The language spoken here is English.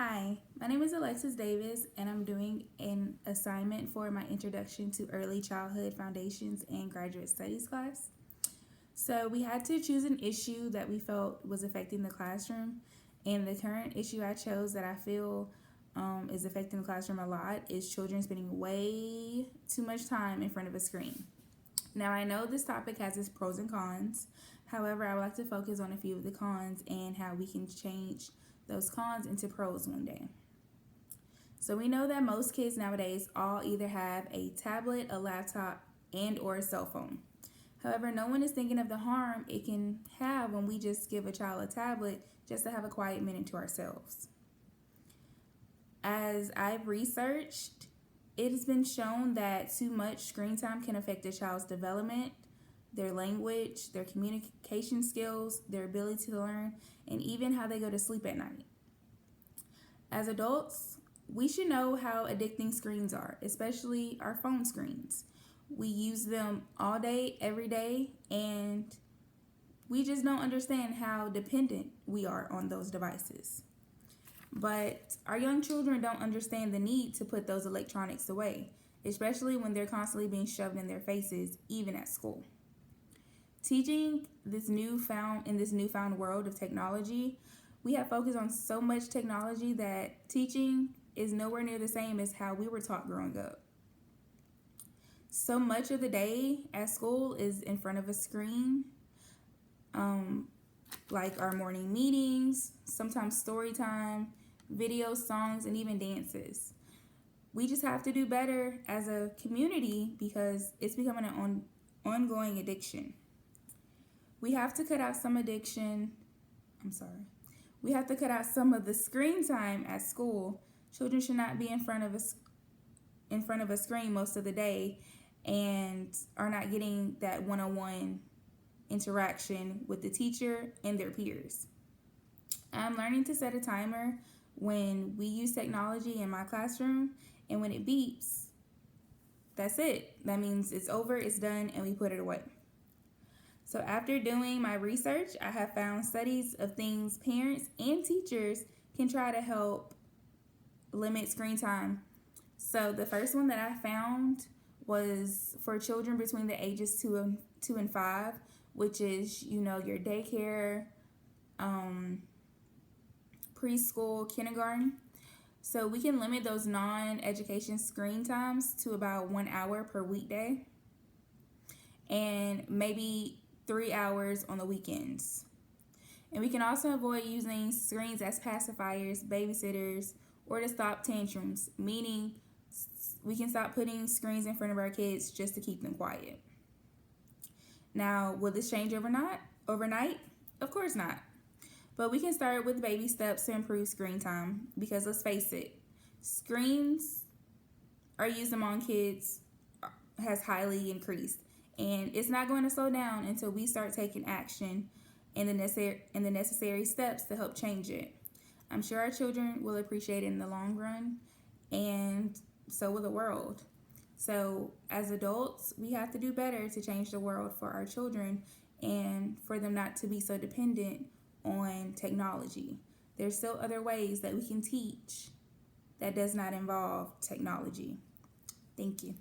Hi, my name is Alexis Davis, and I'm doing an assignment for my Introduction to Early Childhood Foundations and Graduate Studies class. So, we had to choose an issue that we felt was affecting the classroom, and the current issue I chose that I feel is affecting the classroom a lot is children spending way too much time in front of a screen. Now, I know this topic has its pros and cons. However, I would like to focus on a few of the cons and how we can change those cons into pros one day. So we know that most kids nowadays all either have a tablet, a laptop, and or a cell phone. However, no one is thinking of the harm it can have when we just give a child a tablet just to have a quiet minute to ourselves. As I've researched, it has been shown that too much screen time can affect a child's development, their language, their communication skills, their ability to learn, and even how they go to sleep at night. As adults, we should know how addicting screens are, especially our phone screens. We use them all day, every day, and we just don't understand how dependent we are on those devices. But our young children don't understand the need to put those electronics away, especially when they're constantly being shoved in their faces, even at school. Teaching in this newfound world of technology, we have focused on so much technology that teaching is nowhere near the same as how we were taught growing up. So much of the day at school is in front of a screen, like our morning meetings, sometimes story time, videos, songs, and even dances. We just have to do better as a community because it's becoming an ongoing addiction. We have to cut out some We have to cut out some of the screen time at school. Children should not be in front of a screen most of the day and are not getting that one-on-one interaction with the teacher and their peers. I'm learning to set a timer when we use technology in my classroom, and when it beeps, that's it. That means it's over, it's done, and we put it away. So after doing my research, I have found studies of things parents and teachers can try to help limit screen time. So the first one that I found was for children between the ages 2 and 5, which is, your daycare, preschool, kindergarten. So we can limit those non-education screen times to about 1 hour per weekday and maybe 3 hours on the weekends. And we can also avoid using screens as pacifiers, babysitters, or to stop tantrums, meaning we can stop putting screens in front of our kids just to keep them quiet. Now, will this change overnight? Of course not. But we can start with baby steps to improve screen time because let's face it, screens are used among kids has highly increased. And it's not going to slow down until we start taking action and the necessary steps to help change it. I'm sure our children will appreciate it in the long run, and so will the world. So as adults, we have to do better to change the world for our children and for them not to be so dependent on technology. There's still other ways that we can teach that does not involve technology. Thank you.